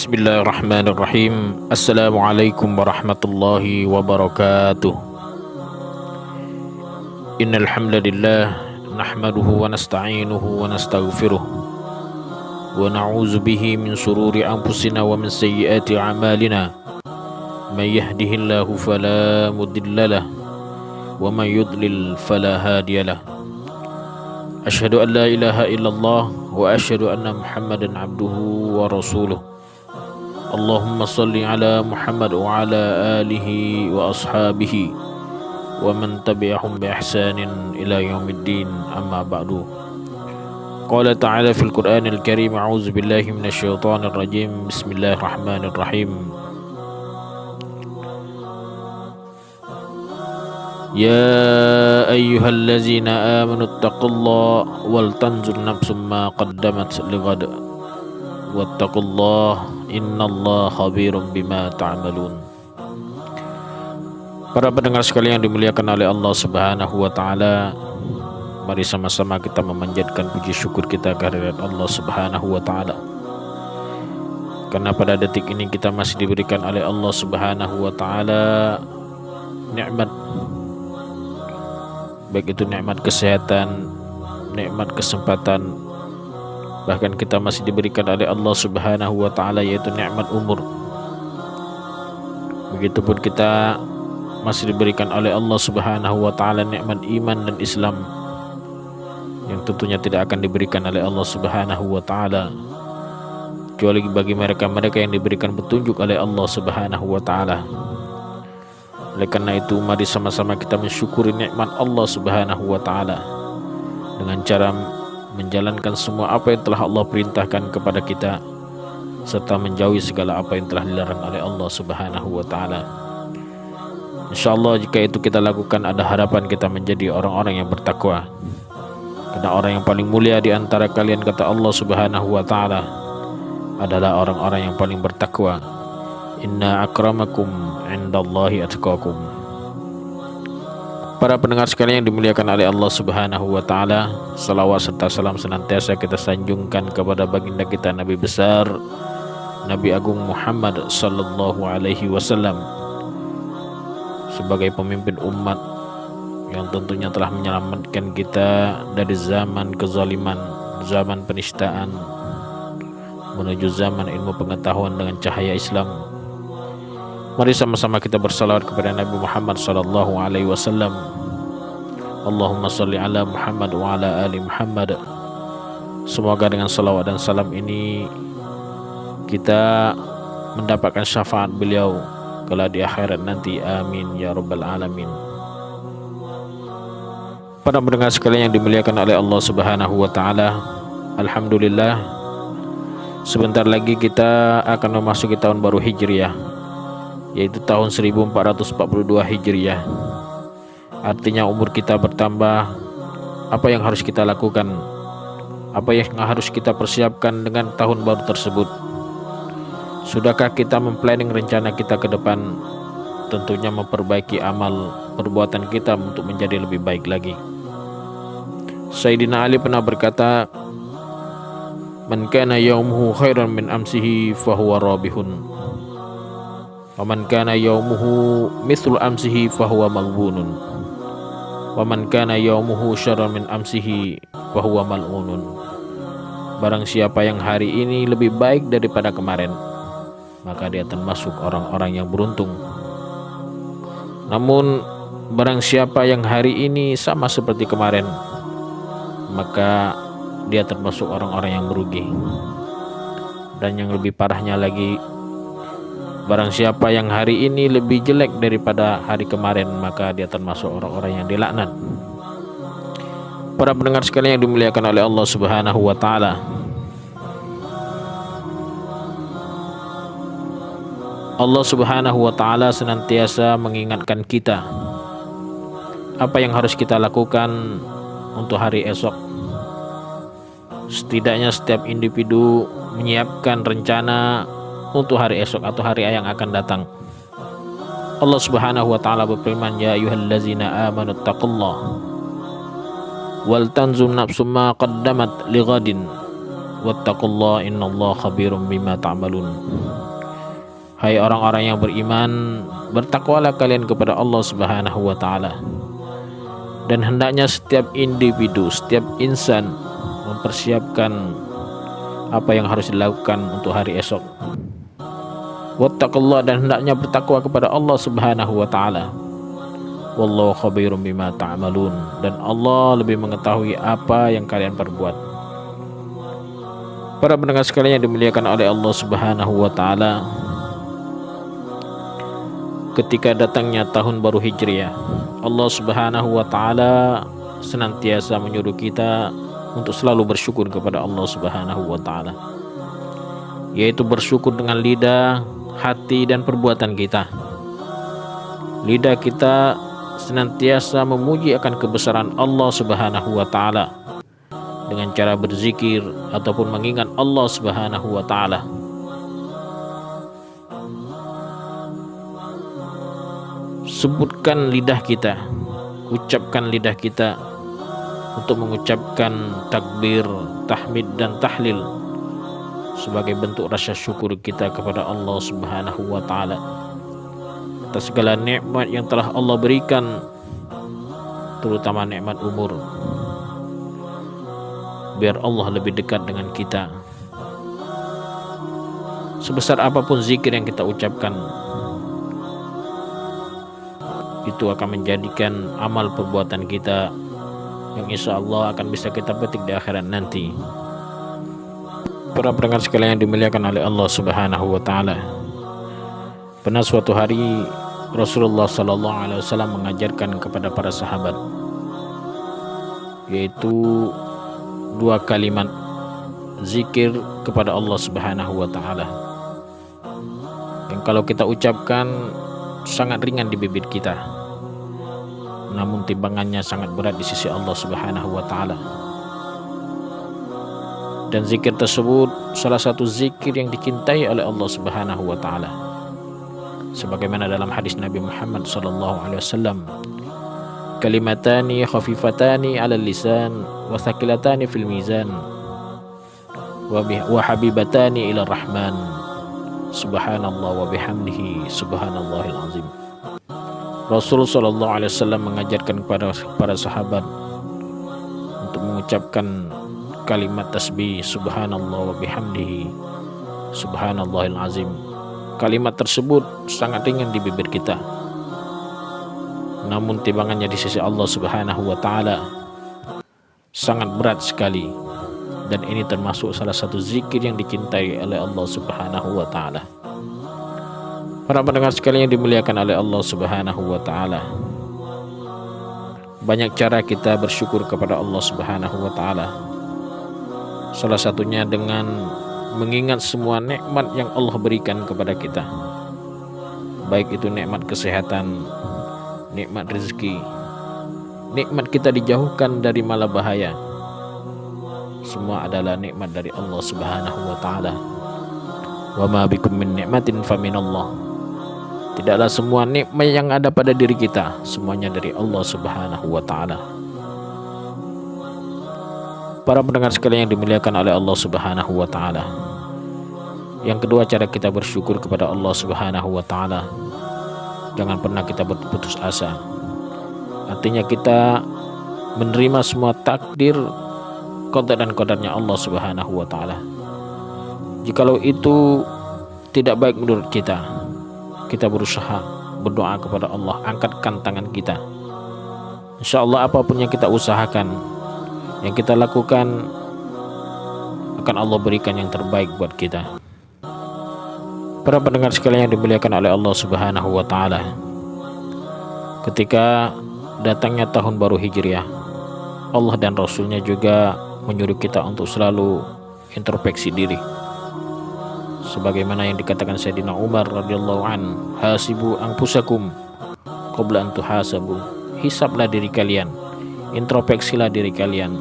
Bismillahirrahmanirrahim. Assalamualaikum warahmatullahi wabarakatuh. Innal hamdalillah nahmaduhu wa nasta'inuhu wa nastaghfiruh wa na'udzu bihi min shururi anfusina wa min sayyiati a'malina. May yahdihillahu fala mudilla lahu wa may yudlil fala hadiya lahu. Asyhadu an la ilaha illallah wa asyhadu anna Muhammadan abduhu wa rasuluh. Allahumma salli ala Muhammad wa ala alihi wa ashabihi wa man tabi'ahum bi ihsanin ila yaumiddin, amma ba'du. Qala ta'ala fil Qur'anil Karim, a'udzu billahi minasy syaithanir rajim. Bismillahirrahmanirrahim. Ya ayyuhallazina amanu taqullaha wal tanzur nafsum ma qaddamat lighad wattaqullaha innallaha khabirum bima ta'malun. Para pendengar sekalian yang dimuliakan oleh Allah Subhanahu wa taala, mari sama-sama kita memanjatkan puji syukur kita kehadirat Allah Subhanahu wa taala. Karena pada detik ini kita masih diberikan oleh Allah Subhanahu wa taala nikmat, baik itu nikmat kesehatan, nikmat kesempatan, bahkan kita masih diberikan oleh Allah Subhanahu wa taala yaitu nikmat umur. Begitupun kita masih diberikan oleh Allah Subhanahu wa taala nikmat iman dan Islam, yang tentunya tidak akan diberikan oleh Allah Subhanahu wa taala kecuali bagi mereka yang diberikan petunjuk oleh Allah Subhanahu wa taala. Oleh karena itu, mari sama-sama kita mensyukuri nikmat Allah Subhanahu wa taala dengan cara menjalankan semua apa yang telah Allah perintahkan kepada kita, serta menjauhi segala apa yang telah dilarang oleh Allah Subhanahu wa taala. Insyaallah jika itu kita lakukan, ada harapan kita menjadi orang-orang yang bertakwa. Karena orang yang paling mulia di antara kalian, kata Allah Subhanahu wa taala, adalah orang-orang yang paling bertakwa. Inna akramakum indallahi atqakum. Para pendengar sekalian yang dimuliakan oleh Allah Subhanahu wa taala, salawat serta salam senantiasa kita sanjungkan kepada baginda kita Nabi besar, Nabi Agung Muhammad sallallahu alaihi wasallam, sebagai pemimpin umat yang tentunya telah menyelamatkan kita dari zaman kezaliman, zaman penistaan, menuju zaman ilmu pengetahuan dengan cahaya Islam. Mari sama-sama kita bersalawat kepada Nabi Muhammad sallallahu alaihi wasallam. Allahumma salli ala Muhammad wa ala ali Muhammad. Semoga dengan salawat dan salam ini kita mendapatkan syafaat beliau kelak di akhirat nanti. Amin ya rabbal alamin. Para pendengar sekalian yang dimuliakan oleh Allah Subhanahu wa taala, alhamdulillah sebentar lagi kita akan memasuki tahun baru Hijriah, yaitu tahun 1442 Hijriah. Artinya umur kita bertambah. Apa yang harus kita lakukan? Apa yang harus kita persiapkan dengan tahun baru tersebut? Sudahkah kita memplanning rencana kita ke depan? Tentunya memperbaiki amal perbuatan kita untuk menjadi lebih baik lagi. Sayyidina Ali pernah berkata, "Man kana yaumuhu khairan min amsihi fahuwa rabihun. Wa man kana yaumuhu mithlu amsihi fahuwa maghbunun. Wa man kana yaumuhu syarran min amsihi fahuwa mal'unun." Barang siapa yang hari ini lebih baik daripada kemarin, maka dia termasuk orang-orang yang beruntung. Namun barang siapa yang hari ini sama seperti kemarin, maka dia termasuk orang-orang yang merugi. Dan yang lebih parahnya lagi, barang siapa yang hari ini lebih jelek daripada hari kemarin, maka dia termasuk orang-orang yang dilaknat. Para pendengar sekalian yang dimuliakan oleh Allah Subhanahu wa taala, Allah Subhanahu wa taala senantiasa mengingatkan kita apa yang harus kita lakukan untuk hari esok. Setidaknya setiap individu menyiapkan rencana untuk hari esok atau hari yang akan datang. Allah Subhanahu wa taala berfirman, "Ya ayyuhallazina amanu taqullaha wal tanzur nafsum ma qaddamat lighadin wattaqullaha innallaha khabirum bima ta'malun. Hai orang-orang yang beriman, bertakwalah kalian kepada Allah Subhanahu wa taala. Dan hendaknya setiap individu, setiap insan mempersiapkan apa yang harus dilakukan untuk hari esok. Wattaqullah, dan hendaknya bertakwa kepada Allah Subhanahu wa taala. Wallahu khabirum bima ta'malun, dan Allah lebih mengetahui apa yang kalian perbuat. Para pendengar sekalian yang dimuliakan oleh Allah Subhanahu wa taala, ketika datangnya tahun baru Hijriah, Allah Subhanahu wa taala senantiasa menyuruh kita untuk selalu bersyukur kepada Allah Subhanahu wa taala, yaitu bersyukur dengan lidah, hati, dan perbuatan kita. Lidah kita senantiasa memuji akan kebesaran Allah Subhanahu wa taala dengan cara berzikir ataupun mengingat Allah Subhanahu wa taala. Sebutkan lidah kita, ucapkan lidah kita untuk mengucapkan takbir, tahmid, dan tahlil sebagai bentuk rasa syukur kita kepada Allah Subhanahu wa taala atas segala nikmat yang telah Allah berikan, terutama nikmat umur, biar Allah lebih dekat dengan kita. Sebesar apapun zikir yang kita ucapkan, itu akan menjadikan amal perbuatan kita yang insya Allah akan bisa kita petik di akhirat nanti. Para pendengar sekalian yang dimuliakan oleh Allah Subhanahu wa taala, pernah suatu hari Rasulullah sallallahu alaihi wasallam mengajarkan kepada para sahabat, yaitu 2 kalimat zikir kepada Allah Subhanahu wa taala yang kalau kita ucapkan sangat ringan di bibir kita, namun timbangannya sangat berat di sisi Allah Subhanahu wa taala. Dan zikir tersebut salah satu zikir yang dicintai oleh Allah Subhanahu wa taala, sebagaimana dalam hadis Nabi Muhammad sallallahu alaihi wasallam, kalimatani khafifatani 'alal lisan wa thaqilatani fil mizan wa habibatani ila rahman, subhanallah wa bihamdihi subhanallahil azim. Rasul sallallahu alaihi wasallam mengajarkan kepada para sahabat untuk mengucapkan kalimat tasbih subhanallah wa bihamdihi subhanallahil azim. Kalimat tersebut sangat ringan di bibir kita, namun timbangannya di sisi Allah Subhanahu wa taala sangat berat sekali, dan ini termasuk salah satu zikir yang dicintai oleh Allah Subhanahu wa taala. Para pendengar sekalian yang dimuliakan oleh Allah Subhanahu wa taala, banyak cara kita bersyukur kepada Allah Subhanahu wa taala. Salah satunya dengan mengingat semua nikmat yang Allah berikan kepada kita, baik itu nikmat kesehatan, nikmat rezeki, nikmat kita dijauhkan dari malapetaka. Semua adalah nikmat dari Allah Subhanahu wa taala. Wa ma bikum min nikmatin faminallah. Tidaklah semua nikmat yang ada pada diri kita, semuanya dari Allah Subhanahu wa taala. Para pendengar sekalian yang dimuliakan oleh Allah Subhanahu wa taala, yang kedua cara kita bersyukur kepada Allah Subhanahu wa taala, jangan pernah kita berputus asa. Artinya kita menerima semua takdir, qada dan qadarnya Allah Subhanahu wa taala. Jikalau itu tidak baik menurut kita, kita berusaha berdoa kepada Allah, angkatkan tangan kita. Insyaallah apapun yang kita usahakan, yang kita lakukan, akan Allah berikan yang terbaik buat kita. Para pendengar sekalian yang dimuliakan oleh Allah Subhanahu wa taala, ketika datangnya tahun baru Hijriah, Allah dan Rasulnya juga menyuruh kita untuk selalu introspeksi diri, sebagaimana yang dikatakan Sayyidina Umar radhiyallahu an, hasibu anfusakum qabla an tuhasabu. Hisablah diri kalian, introspeksilah diri kalian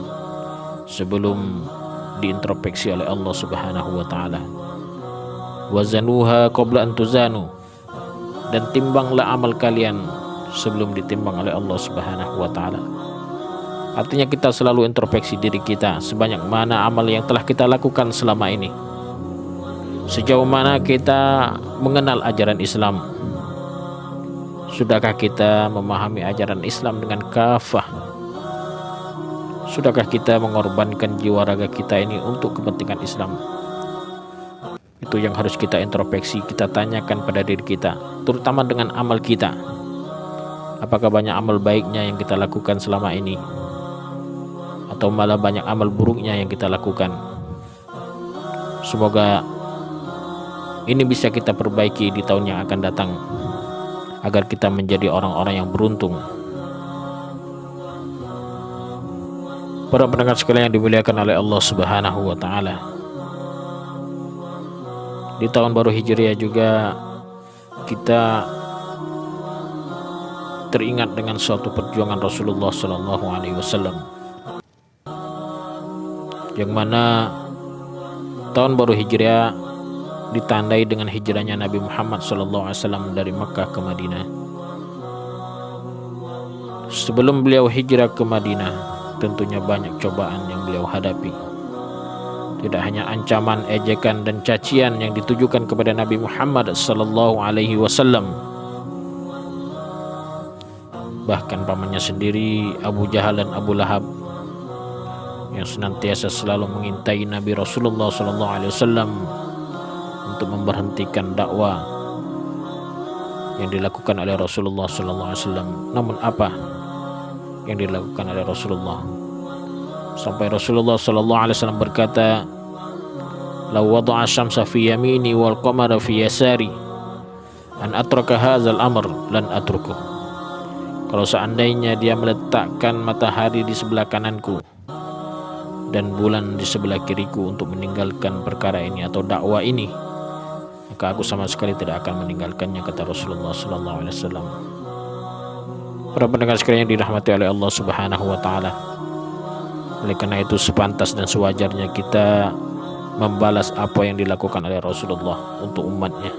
sebelum diintrospeksi oleh Allah Subhanahu wa taala. Wazanuha qabla an tuzanu, dan timbanglah amal kalian sebelum ditimbang oleh Allah Subhanahu wa taala. Artinya kita selalu introspeksi diri kita, sebanyak mana amal yang telah kita lakukan selama ini, sejauh mana kita mengenal ajaran Islam, sudahkah kita memahami ajaran Islam dengan kafah, sudahkah kita mengorbankan jiwa raga kita ini untuk kepentingan Islam. Itu yang harus kita introspeksi, kita tanyakan pada diri kita, terutama dengan amal kita. Apakah banyak amal baiknya yang kita lakukan selama ini, atau malah banyak amal buruknya yang kita lakukan? Semoga ini bisa kita perbaiki di tahun yang akan datang, agar kita menjadi orang-orang yang beruntung. Para pendengar sekalian yang dimuliakan oleh Allah Subhanahu wa Ta'ala, di tahun baru Hijriah juga kita teringat dengan suatu perjuangan Rasulullah Sallallahu Alaihi Wasallam, yang mana tahun baru Hijriah ditandai dengan hijrahnya Nabi Muhammad Sallallahu Alaihi Wasallam dari Makkah ke Madinah. Sebelum beliau hijrah ke Madinah, tentunya banyak cobaan yang beliau hadapi. Tidak hanya ancaman, ejekan, dan cacian yang ditujukan kepada Nabi Muhammad Sallallahu Alaihi Wasallam, bahkan pamannya sendiri Abu Jahal dan Abu Lahab yang senantiasa selalu mengintai Nabi Rasulullah Sallallahu Alaihi Wasallam untuk memberhentikan dakwah yang dilakukan oleh Rasulullah Sallallahu Alaihi Wasallam. Namun apa yang dilakukan oleh Rasulullah, sampai Rasulullah Sallallahu Alaihi Wasallam berkata, "Law wada'a syamsa fi yamini wal qamara fi yasari an atraka hadzal amr lan atruku." Kalau seandainya dia meletakkan matahari di sebelah kananku dan bulan di sebelah kiriku untuk meninggalkan perkara ini atau dakwah ini, maka aku sama sekali tidak akan meninggalkannya, kata Rasulullah Sallallahu Alaihi Wasallam. Para pendengar sekalian yang dirahmati oleh Allah Subhanahu wa Ta'ala, oleh karena itu sepantas dan sewajarnya kita membalas apa yang dilakukan oleh Rasulullah untuk umatnya.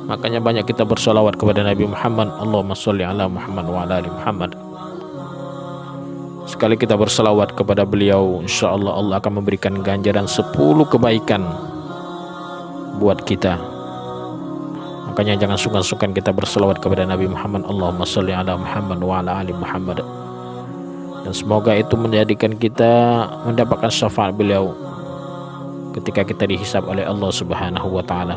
Makanya banyak kita bersolawat kepada Nabi Muhammad, Allahumma sholli ala Muhammad wa ala ali Muhammad. Sekali kita berselawat kepada beliau, insya Allah Allah akan memberikan ganjaran 10 kebaikan buat kita. Makanya jangan sungkan-sungkan kita berselawat kepada Nabi Muhammad, Allahumma sholli ala Muhammad wa ala ali Muhammad. Dan semoga itu menjadikan kita mendapatkan syafaat beliau ketika kita dihisab oleh Allah Subhanahu wa Ta'ala.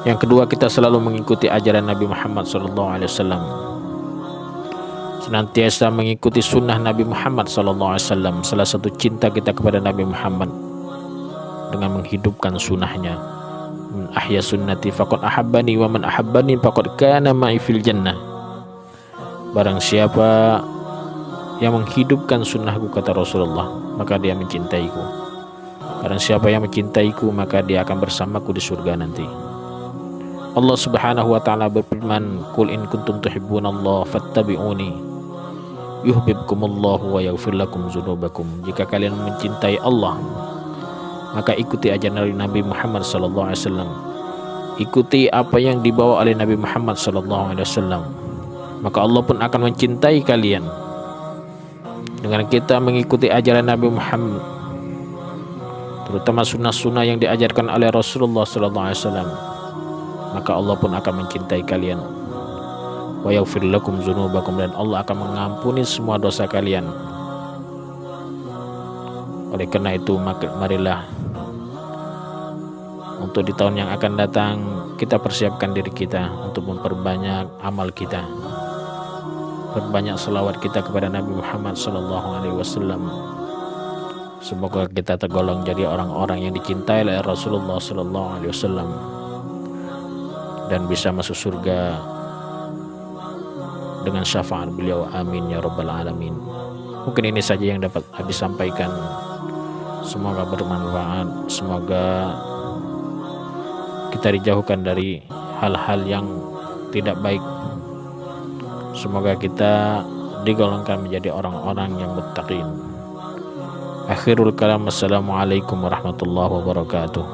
Yang kedua, kita selalu mengikuti ajaran Nabi Muhammad SAW, senantiasa mengikuti sunnah Nabi Muhammad SAW. Salah satu cinta kita kepada Nabi Muhammad dengan menghidupkan sunnahnya. Man ahya sunnati faqad ahabbani wa man ahabbani faqad kana ma'i fil jannah. Barang siapa yang menghidupkan sunnahku, kata Rasulullah, maka dia mencintaiku. Barang siapa yang mencintaiku, maka dia akan bersamaku di surga nanti. Allah Subhanahu wa Ta'ala berfirman, "Qul in kuntum tuhibbunallaha fattabi'uni yuhibbukumullahu wa yaghfir lakum dzunubakum." Jika kalian mencintai Allah, maka ikuti ajaran Nabi Muhammad sallallahu alaihi wasallam. Ikuti apa yang dibawa oleh Nabi Muhammad sallallahu alaihi wasallam, maka Allah pun akan mencintai kalian. Dengan kita mengikuti ajaran Nabi Muhammad, terutama sunnah-sunnah yang diajarkan oleh Rasulullah sallallahu alaihi wasallam, maka Allah pun akan mencintai kalian. Wa yaghfir lakum dzunubakum, dan Allah akan mengampuni semua dosa kalian. Oleh karena itu, marilah untuk di tahun yang akan datang kita persiapkan diri kita untuk memperbanyak amal kita, perbanyak selawat kita kepada Nabi Muhammad SAW. Semoga kita tergolong jadi orang-orang yang dicintai oleh Rasulullah SAW dan bisa masuk surga dengan syafaat beliau, amin ya rabbal alamin. Mungkin ini saja yang dapat habis sampaikan. Semoga bermanfaat, semoga kita dijauhkan dari hal-hal yang tidak baik. Semoga kita digolongkan menjadi orang-orang yang muttaqin. Akhirul kalam, assalamualaikum warahmatullahi wabarakatuh.